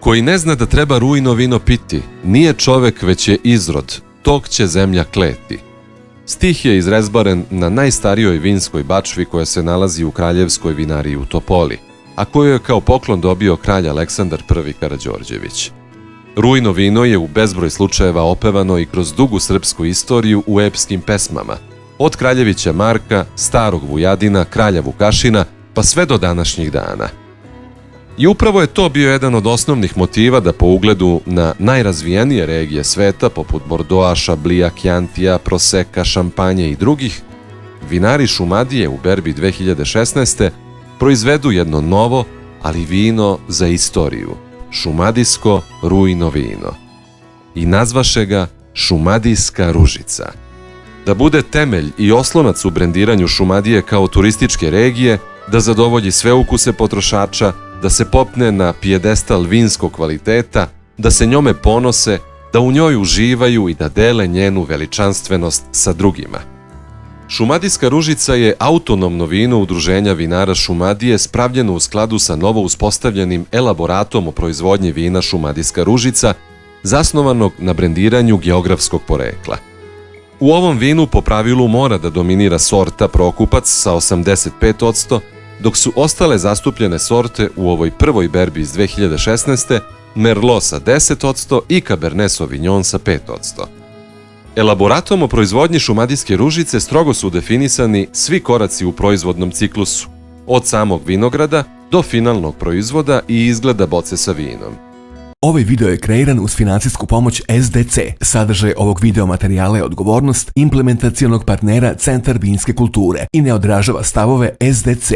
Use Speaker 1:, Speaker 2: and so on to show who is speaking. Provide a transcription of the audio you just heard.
Speaker 1: Koji ne zna da treba rujno vino piti, nije čovek već je izrod, tog će zemlja kleti. Stih je izrezbaren na najstarijoj vinskoj bačvi koja se nalazi u Kraljevskoj vinariji u Topoli, a koju je kao poklon dobio kralj Aleksandar I Karađorđević. Rujno vino je u bezbroj slučajeva opevano i kroz dugu srpsku istoriju u epskim pesmama, od Kraljevića Marka, Starog Vujadina, Kralja Vukašina, pa sve do današnjih dana. I upravo je to bio jedan od osnovnih motiva da po ugledu na najrazvijenije regije sveta, poput Bordoa, Šablija, Kjantija, Proseka, Šampanje i drugih, vinari Šumadije u berbi 2016. proizvedu jedno novo, ali vino za istoriju, šumadijsko rujno vino. I nazvaše ga Šumadijska ružica. Da bude temelj i oslonac u brendiranju Šumadije kao turističke regije, da zadovolji sve ukuse potrošača, da se popne na pijedestal vinskog kvaliteta, da se njome ponose, da u njoj uživaju i da dele njenu veličanstvenost sa drugima. Šumadijska ružica je autonomno vino udruženja vinara Šumadije spravljeno u skladu sa novo uspostavljenim elaboratom o proizvodnji vina Šumadijska ružica, zasnovanog na brendiranju geografskog porekla. U ovom vinu po pravilu mora da dominira sorta Prokupac sa 85%, dok su ostale zastupljene sorte u ovoj prvoj berbi iz 2016. Merlot sa 10% i Cabernet Sauvignon sa 5%. Elaboratom o proizvodnji šumadijske ružice strogo su definisani svi koraci u proizvodnom ciklusu, od samog vinograda do finalnog proizvoda i izgleda boce sa vinom.
Speaker 2: Ovaj video je kreiran uz financijsku pomoć SDC. Sadržaj ovog video materijala je odgovornost implementacionog partnera Centar vinske kulture i ne odražava stavove SDC.